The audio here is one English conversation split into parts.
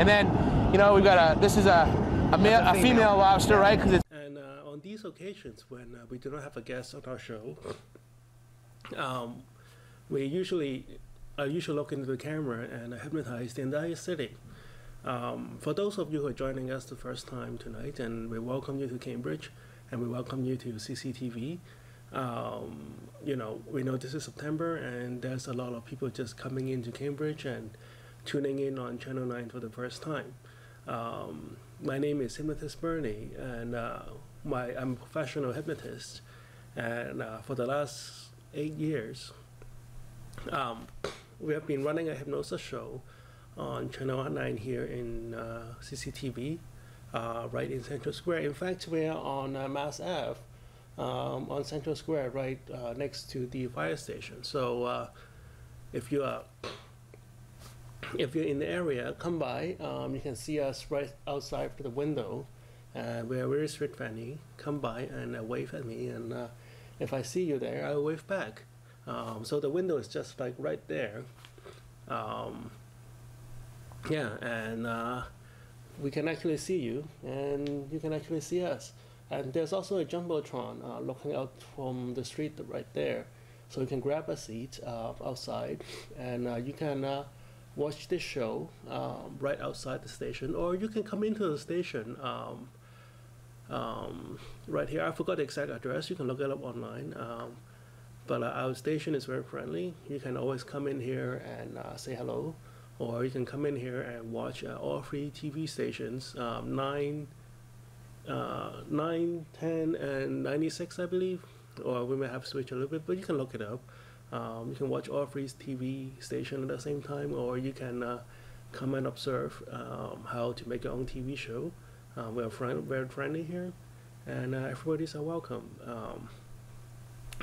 And then, you know, we've got this is a female lobster, right? And on these occasions when we do not have a guest on our show, we usually look into the camera and hypnotize the entire city. For those of you who are joining us the first time tonight, and we welcome you to Cambridge, and we welcome you to CCTV. You know, we know this is September, and there's a lot of people just coming into Cambridge and tuning in on Channel 9 for the first time. My name is Hypnotist Bernie, and I'm a professional hypnotist. And for the last 8 years, we have been running a hypnosis show on Channel 9 here in CCTV, right in Central Square. In fact, we're on Mass Ave, on Central Square, right next to the fire station. So if you're in the area, come by. You can see us right outside the window. We're very street friendly. Come by and wave at me, and if I see you there, I'll wave back. So the window is just like right there. Yeah, and we can actually see you, and you can actually see us. And there's also a jumbotron looking out from the street right there. So you can grab a seat outside, and you can watch this show right outside the station, or you can come into the station right here. I forgot the exact address. You can look it up online. But our station is very friendly. You can always come in here and say hello, or you can come in here and watch all three TV stations, 9, 10, and 96, I believe. Or we may have switched a little bit, but you can look it up. You can watch all three TV stations at the same time, or you can come and observe how to make your own TV show. We're very friendly here, and everybody's welcome.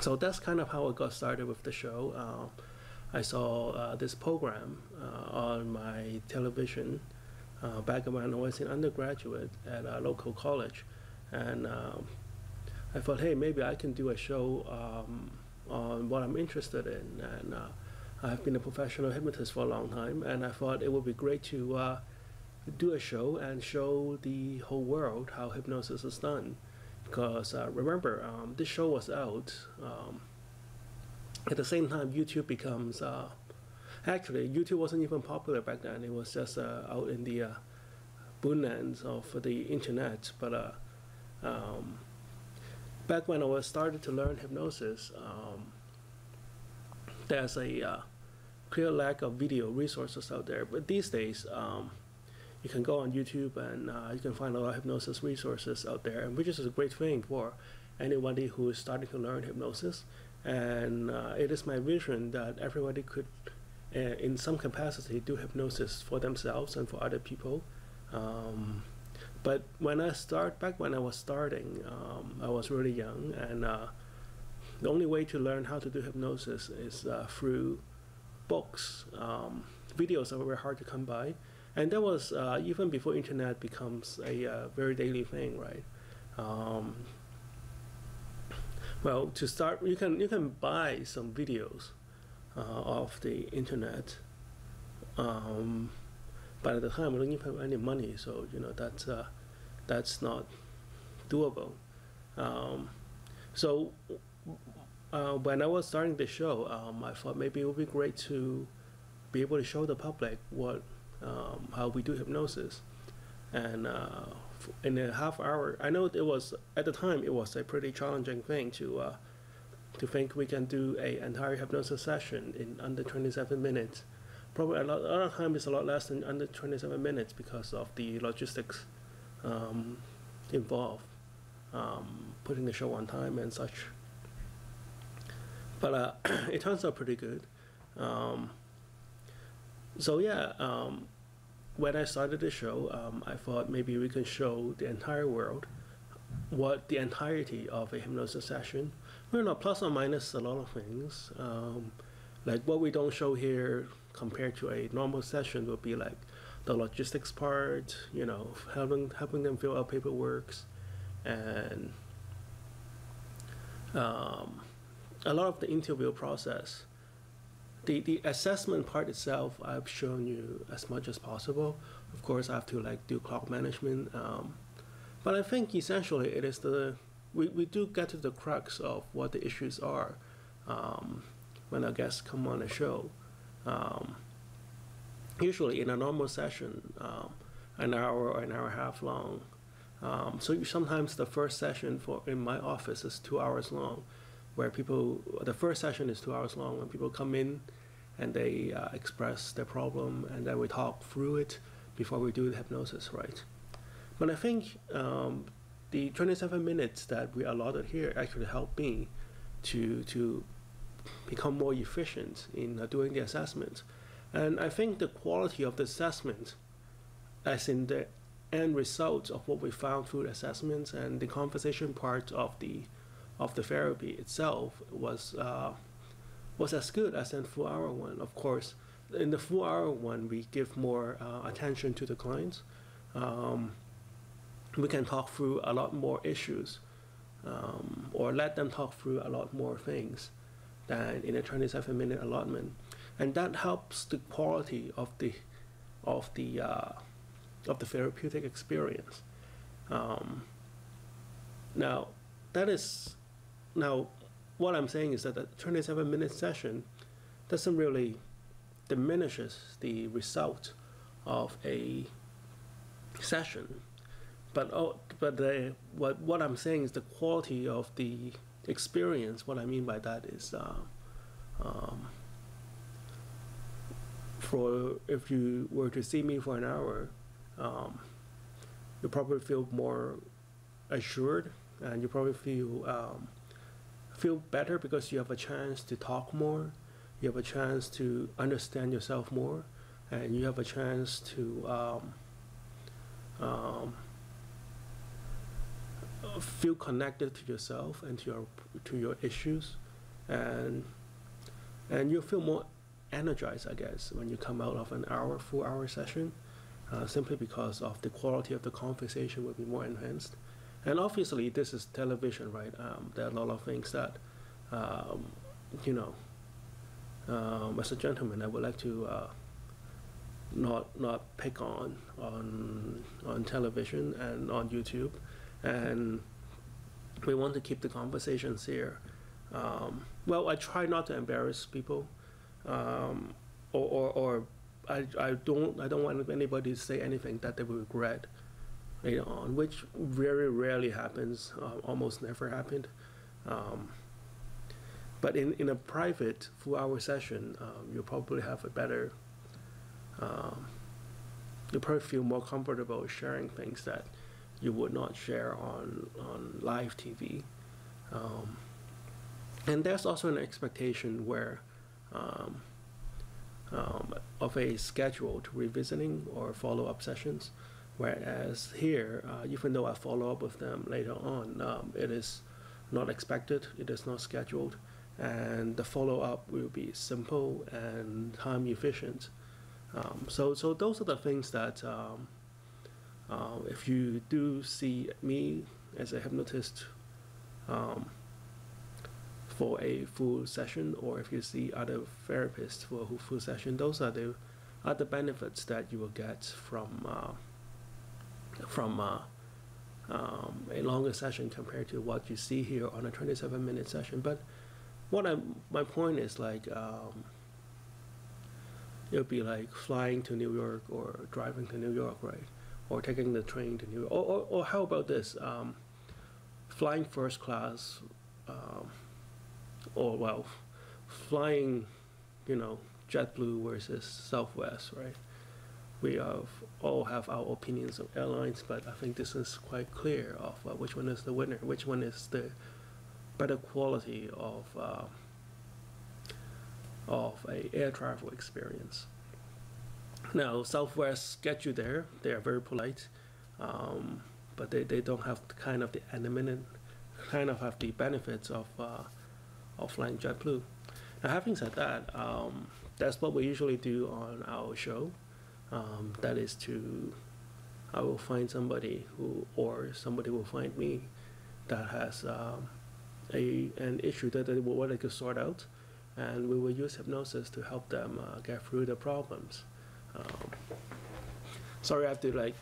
So that's kind of how I got started with the show. I saw this program on my television back when I was an undergraduate at a local college, and I thought, hey, maybe I can do a show on what I'm interested in. And I've been a professional hypnotist for a long time, and I thought it would be great to do a show and show the whole world how hypnosis is done. Because remember, this show was out at the same time YouTube becomes, actually YouTube wasn't even popular back then. It was just out in the boonlands of the internet. But back when I was started to learn hypnosis, there's a clear lack of video resources out there. But these days, you can go on YouTube and you can find a lot of hypnosis resources out there, and which is a great thing for anybody who is starting to learn hypnosis. And it is my vision that everybody could, in some capacity, do hypnosis for themselves and for other people. But when back when I was starting, I was really young, and the only way to learn how to do hypnosis is through books. Videos are very hard to come by. And that was even before internet becomes a very daily thing, right? Well, to start, you can buy some videos off the internet, but at the time we don't even have any money, so you know that's not doable. So when I was starting the show, I thought maybe it would be great to be able to show the public how we do hypnosis, and in a half hour. I know it was at the time it was a pretty challenging thing to think we can do an entire hypnosis session in under 27 minutes. Probably a lot of time it's a lot less than under 27 minutes because of the logistics involved, putting the show on time and such. But it turns out pretty good. So yeah, when I started the show, I thought maybe we can show the entire world what the entirety of a hypnosis session, well, not plus or minus a lot of things, like what we don't show here compared to a normal session would be like the logistics part, you know, helping them fill out paperwork, and a lot of the interview process. The assessment part itself, I've shown you as much as possible. Of course, I have to like do clock management. But I think essentially it is we do get to the crux of what the issues are when our guests come on the show. Usually in a normal session, an hour or an hour and a half long. So sometimes the first session in my office is 2 hours long, where the first session is 2 hours long when people come in and they express their problem, and then we talk through it before we do the hypnosis, right? But I think the 27 minutes that we allotted here actually helped me to become more efficient in doing the assessment. And I think the quality of the assessment, as in the end result of what we found through the assessments and the conversation part of the therapy itself, was as good as in full hour one. Of course, in the full hour one, we give more attention to the clients. We can talk through a lot more issues, or let them talk through a lot more things than in a 27-minute allotment, and that helps the quality of the therapeutic experience. Now what I'm saying is that the 27-minute session doesn't really diminishes the result of a session, but what I'm saying is the quality of the experience. What I mean by that is, if you were to see me for an hour, you probably feel more assured, and you probably feel better because you have a chance to talk more, you have a chance to understand yourself more, and you have a chance to feel connected to yourself and to your issues, and you feel more energized, I guess, when you come out of an full hour session, simply because of the quality of the conversation will be more enhanced. And obviously, this is television, right? There are a lot of things that, as a gentleman, I would like to not pick on television and on YouTube, and we want to keep the conversations here. Well, I try not to embarrass people, or I don't want anybody to say anything that they will regret later on, which very rarely happens, almost never happened. But in a private full-hour session, you'll probably have a better, you'll probably feel more comfortable sharing things that you would not share on live TV. And there's also an expectation where of a scheduled revisiting or follow-up sessions, whereas here, even though I follow up with them later on, it is not expected, it is not scheduled, and the follow-up will be simple and time efficient. So those are the things that if you do see me as a hypnotist for a full session, or if you see other therapists for a full session, those are the benefits that you will get from a longer session compared to what you see here on a 27-minute session. But my point is, like, it would be like flying to New York or driving to New York, right? Or taking the train to New York. Or how about this? Flying first class, or well, flying, JetBlue versus Southwest, right? We all have our opinions of airlines, but I think this is quite clear of which one is the winner, which one is the better quality of a air travel experience. Now, Southwest get you there; they are very polite, but they don't have the anonymity, have the benefits of flying JetBlue. Now, having said that, that's what we usually do on our show. That is I will find somebody or somebody will find me that has an issue that they would like to sort out, and we will use hypnosis to help them get through the problems. Sorry, I have to like.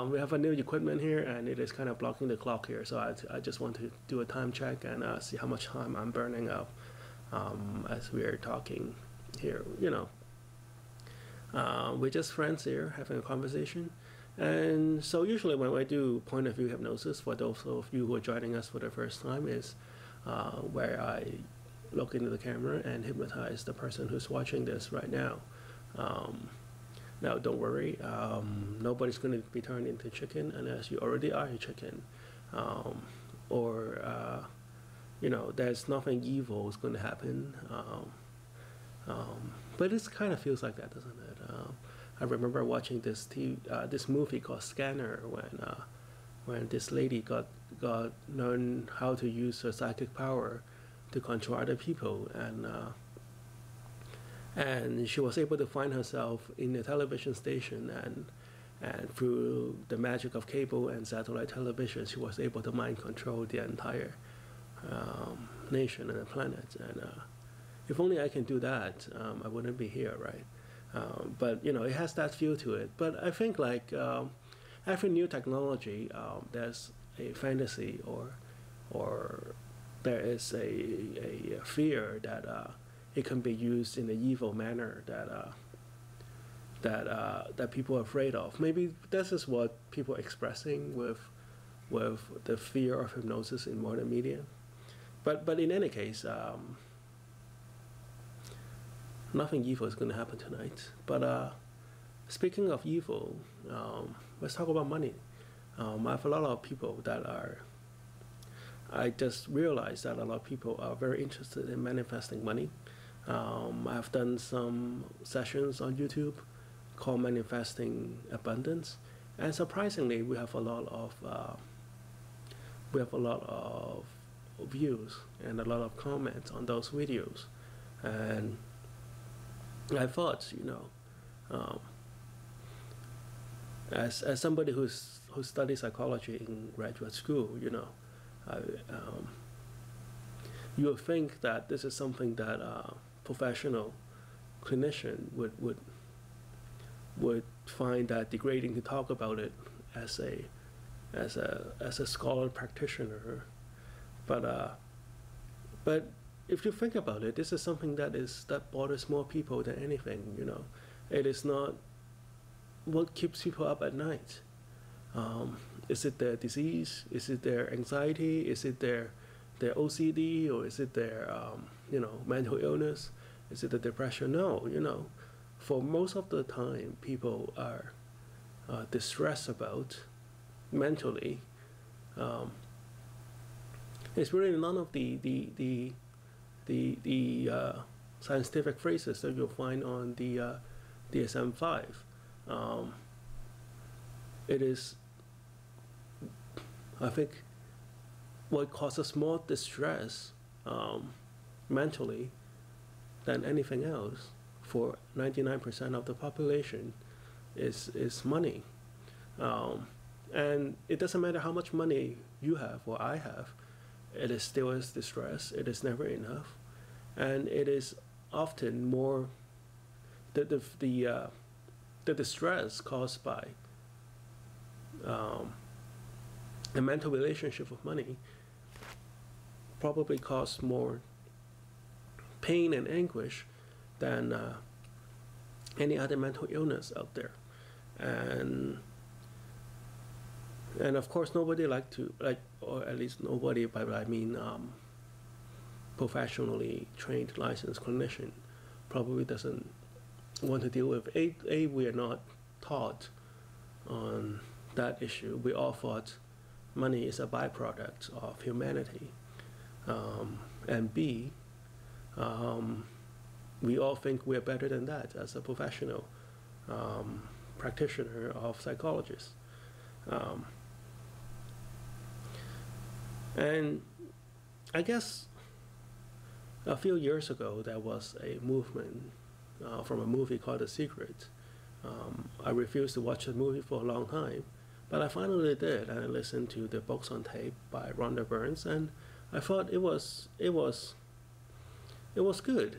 We have a new equipment here, and it is kind of blocking the clock here. So I just want to do a time check and see how much time I'm burning up as we are talking here. You know, we're just friends here having a conversation. And so usually when I do point of view hypnosis, for those of you who are joining us for the first time, is where I look into the camera and hypnotize the person who's watching this right now. Now, don't worry, nobody's going to be turned into chicken unless you already are a chicken. You know, there's nothing evil is going to happen. But it kind of feels like that, doesn't it? I remember watching this movie called Scanner when this lady learned how to use her psychic power to control other people, and she was able to find herself in a television station, and through the magic of cable and satellite television, she was able to mind control the entire nation and the planet. And if only I can do that, I wouldn't be here, right? But you know, it has that feel to it. But I think like every new technology, there's a fantasy or there is a fear that it can be used in an evil manner that people are afraid of. Maybe this is what people are expressing with the fear of hypnosis in modern media. But in any case, nothing evil is going to happen tonight. But speaking of evil, let's talk about money. I have a lot of people that are. I just realized that a lot of people are very interested in manifesting money. I've done some sessions on YouTube called Manifesting Abundance, and surprisingly, we have a lot of views and a lot of comments on those videos. And I thought, you know, as somebody who studies psychology in graduate school, you know, you would think that this is something that a professional clinician would find that degrading to talk about it as a scholar practitioner. But if you think about it, this is something that bothers more people than anything. You know, it is not what keeps people up at night. Is it their disease? Is it their anxiety? Is it their OCD? Or is it their you know, mental illness? Is it the depression? No, you know, for most of the time, people are distressed about mentally. It's really none of the scientific phrases that you'll find on the DSM-5. It is, I think, what causes more distress mentally than anything else for 99% of the population is money. And it doesn't matter how much money you have or I have, it is still is distress. It is never enough, and it is often more the distress caused by a mental relationship with money probably cause more pain and anguish than any other mental illness out there. And of course, nobody or at least nobody, but I mean professionally trained licensed clinician probably doesn't want to deal with we are not taught on that issue. We all thought money is a byproduct of humanity, and B, we all think we're better than that as a professional practitioner of psychologists. And I guess a few years ago there was a movement from a movie called The Secret. I refused to watch the movie for a long time, but I finally did, and I listened to the books on tape by Rhonda Burns, and I thought it was good.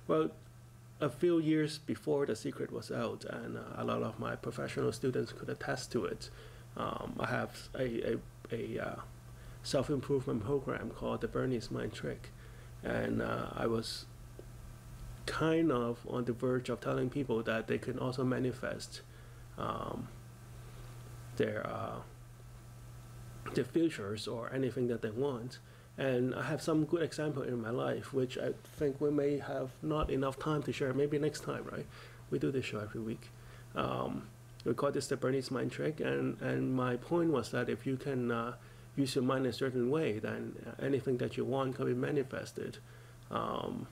Well, a few years before The Secret was out, and a lot of my professional students could attest to it. I have a self-improvement program called the Bernie's Mind Trick, and I was kind of on the verge of telling people that they can also manifest their futures or anything that they want. And I have some good example in my life, which I think we may have not enough time to share. Maybe next time, right? We do this show every week. We call this the Bernie's Mind Trick, and my point was that if you can use your mind in a certain way, then anything that you want can be manifested. But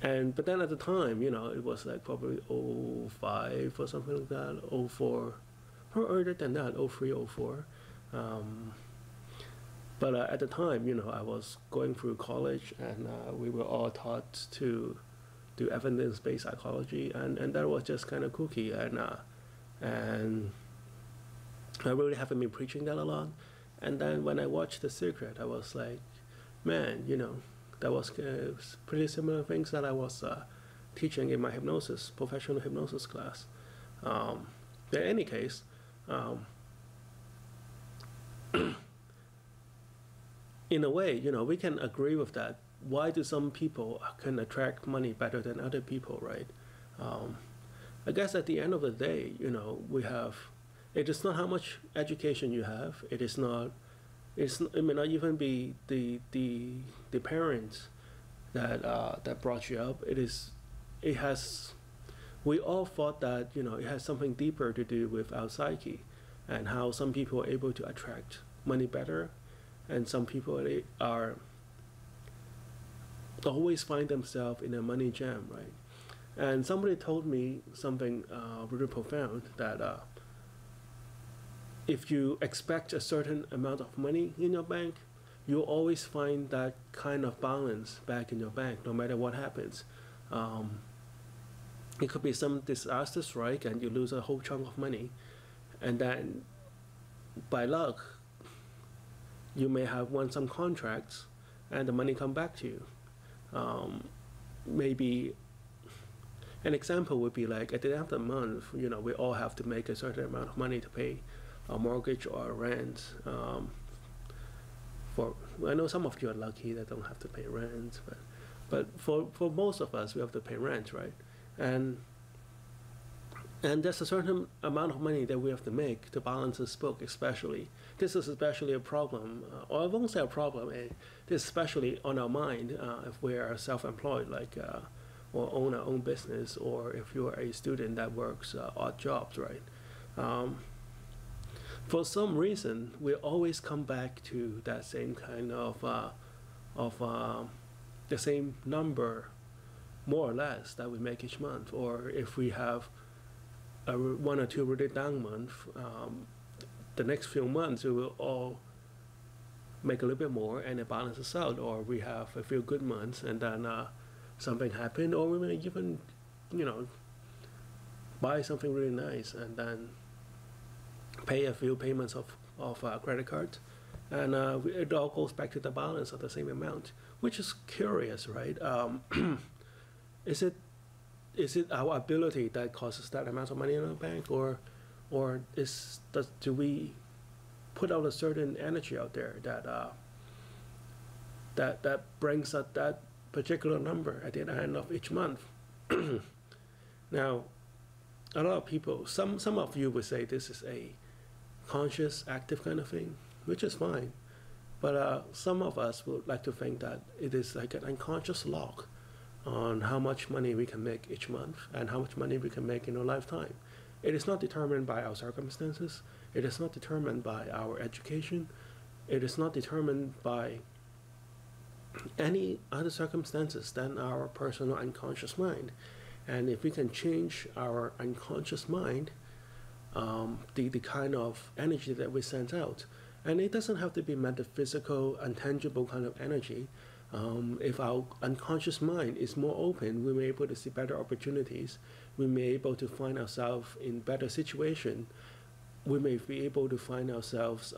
then at the time, you know, it was like probably 05 or something like that, 04, or earlier than that, 03, 04. But at the time, you know, I was going through college, and we were all taught to do evidence-based psychology, and that was just kind of kooky, and I really haven't been preaching that a lot. And then when I watched The Secret, I was like, man, you know, that was pretty similar things that I was teaching in my hypnosis, professional hypnosis class. In any case, in a way, you know, we can agree with that. Why do some people can attract money better than other people, right? I guess at the end of the day, you know, it is not how much education you have. It may not even be the parents that brought you up. We all thought that, you know, it has something deeper to do with our psyche, and how some people are able to attract money better, and some people are always find themselves in a money jam, right? And somebody told me something really profound, that if you expect a certain amount of money in your bank, you'll always find that kind of balance back in your bank, no matter what happens. It could be some disaster strike and you lose a whole chunk of money, and then by luck, you may have won some contracts and the money come back to you. Maybe an example would be like at the end of the month, you know, we all have to make a certain amount of money to pay a mortgage or a rent. I know some of you are lucky that don't have to pay rent, but for most of us, we have to pay rent, right? And there's a certain amount of money that we have to make to balance this book, especially. This is especially a problem, or I won't say a problem, this is especially on our mind if we are self-employed, like, or own our own business, or if you are a student that works odd jobs, right? For some reason, we always come back to that same kind of the same number, more or less, that we make each month. Or if we have one or two really down months, the next few months we will all make a little bit more and it balances out. Or we have a few good months and then something happened, or we may even, you know, buy something really nice and then pay a few payments of credit cards, and it all goes back to the balance of the same amount, which is curious, right? Is it our ability that causes that amount of money in our bank, or do we put out a certain energy out there that brings up that particular number at the end of each month? Now, a lot of people, some of you would say this is a conscious, active kind of thing, which is fine. But some of us would like to think that it is like an unconscious lock on how much money we can make each month and how much money we can make in a lifetime. It is not determined by our circumstances. It is not determined by our education. It is not determined by any other circumstances than our personal unconscious mind. And if we can change our unconscious mind, the kind of energy that we send out, and it doesn't have to be metaphysical, intangible kind of energy. If our unconscious mind is more open, we may be able to see better opportunities. We may be able to find ourselves in better situation. We may be able to find ourselves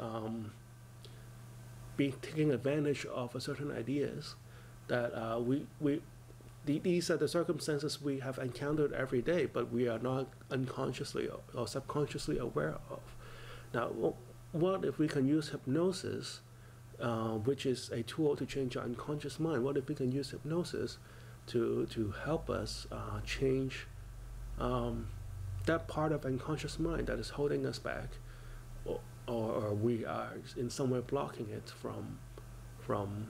taking advantage of certain ideas that we these are the circumstances we have encountered every day, but we are not unconsciously or subconsciously aware of. Now, what if we can use hypnosis, which is a tool to change our unconscious mind? What if we can use hypnosis to help us change that part of unconscious mind that is holding us back, or we are in some way blocking it from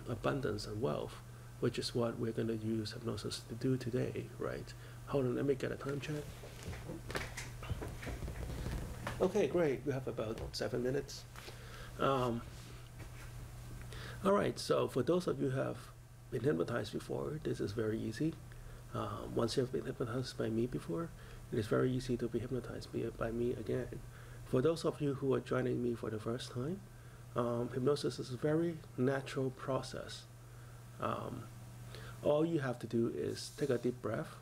abundance and wealth, which is what we're going to use hypnosis to do today, right? Hold on, let me get a time check. Okay, great. We have about 7 minutes. All right, so for those of you who have been hypnotized before, this is very easy. Once you have been hypnotized by me before, it is very easy to be hypnotized by me again. For those of you who are joining me for the first time, hypnosis is a very natural process. All you have to do is take a deep breath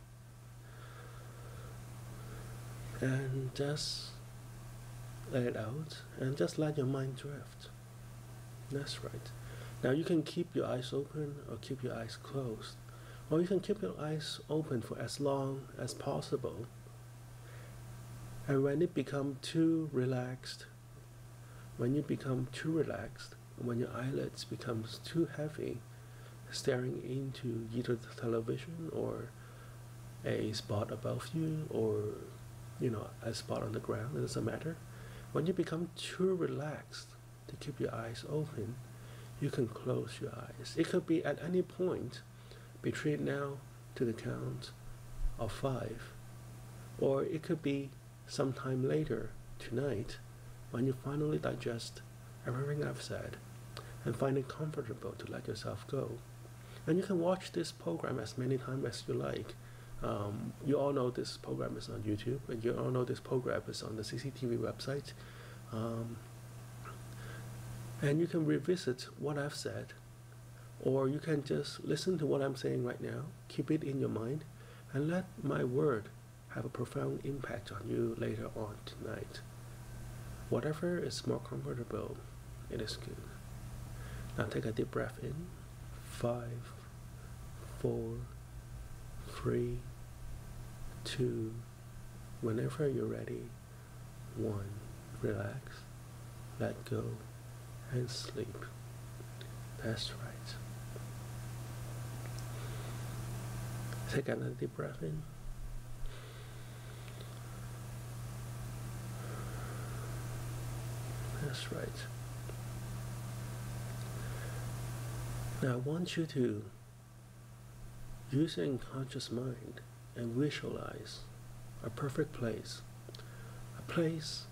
and just let it out and just let your mind drift. That's right. Now you can keep your eyes open or keep your eyes closed, or you can keep your eyes open for as long as possible. And when it becomes too relaxed, when you become too relaxed, when your eyelids becomes too heavy, staring into either the television or a spot above you, or a spot on the ground, it doesn't matter. When you become too relaxed to keep your eyes open, you can close your eyes. It could be at any point between now to the count of 5, or it could be sometime later tonight when you finally digest everything I've said and find it comfortable to let yourself go. And you can watch this program as many times as you like. You all know this program is on YouTube, and you all know this program is on the CCTV website. And you can revisit what I've said, or you can just listen to what I'm saying right now, keep it in your mind, and let my word have a profound impact on you later on tonight. Whatever is more comfortable, it is good. Now take a deep breath in. 5, 4, 3, 2, whenever you're ready. 1, relax, let go, and sleep. That's right. Take another deep breath in. That's right. Now I want you to use your unconscious mind and visualize a perfect place. A place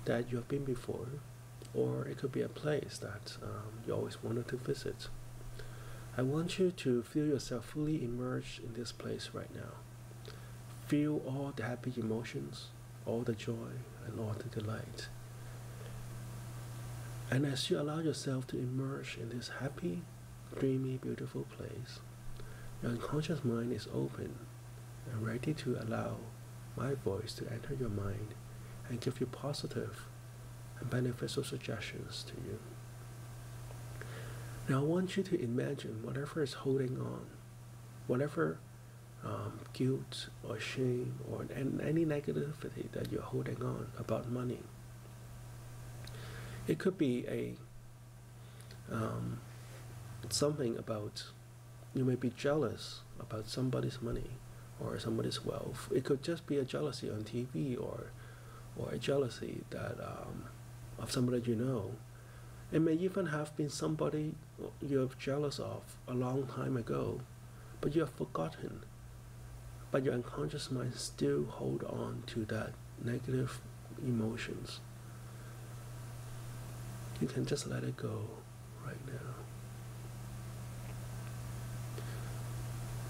that you have been before, or it could be a place that you always wanted to visit. I want you to feel yourself fully immersed in this place right now. Feel all the happy emotions, all the joy, and all the delight. And as you allow yourself to immerse in this happy, dreamy, beautiful place, your unconscious mind is open and ready to allow my voice to enter your mind and give you positive and beneficial suggestions to you. Now I want you to imagine whatever is holding on, whatever guilt or shame or any negativity that you're holding on about money. It could be something about, you may be jealous about somebody's money or somebody's wealth. It could just be a jealousy on TV, or a jealousy that of somebody you know. It may even have been somebody you're jealous of a long time ago, but you have forgotten. But your unconscious mind still hold on to that negative emotions. You can just let it go right now.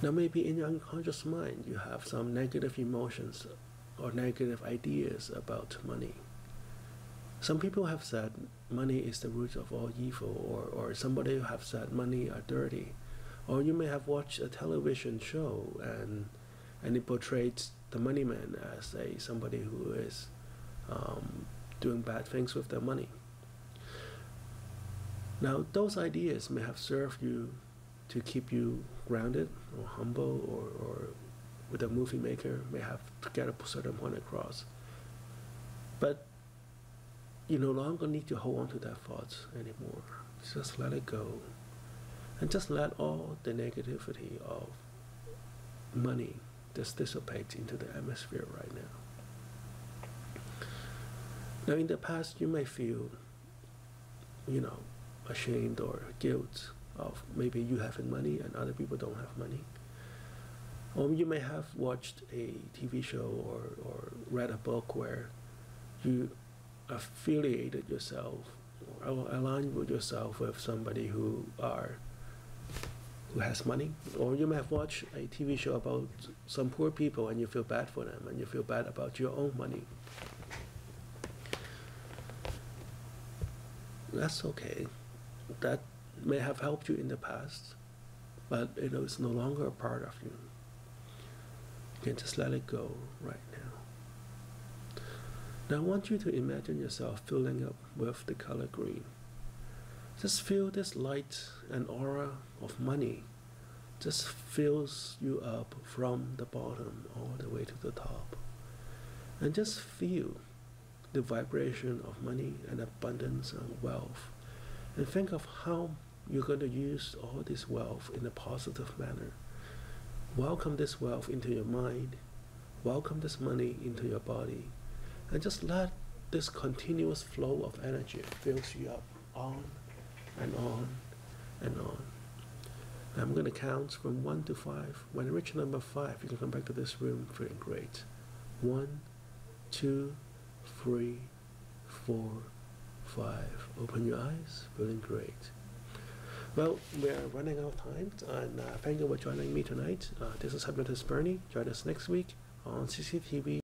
Now maybe in your unconscious mind you have some negative emotions or negative ideas about money. Some people have said money is the root of all evil, or somebody have said money are dirty. Or you may have watched a television show and it portrays the money man as somebody who is doing bad things with their money. Now those ideas may have served you to keep you grounded or humble, or with a movie maker may have to get a certain point across. But you no longer need to hold on to that thoughts anymore. Just let it go. And just let all the negativity of money just dissipate into the atmosphere right now. Now in the past you may feel, you know, ashamed or guilt of maybe you having money and other people don't have money. Or you may have watched a TV show or read a book where you affiliated yourself or aligned with yourself with somebody who has money. Or you may have watched a TV show about some poor people and you feel bad for them and you feel bad about your own money. That's okay. That may have helped you in the past, but it's no longer a part of you. You can just let it go right now. Now I want you to imagine yourself filling up with the color green. Just feel this light and aura of money just fills you up from the bottom all the way to the top. And just feel the vibration of money and abundance and wealth. And think of how you're going to use all this wealth in a positive manner. Welcome this wealth into your mind. Welcome this money into your body. And just let this continuous flow of energy fills you up on and on and on. I'm going to count from 1 to 5. When you reach number 5, you can come back to this room feeling great. 1, 2, 3, 4, 5. Open your eyes, feeling great. Well, we're running out of time, and thank you for joining me tonight. This is Hypnotist Bernie. Join us next week on CCTV.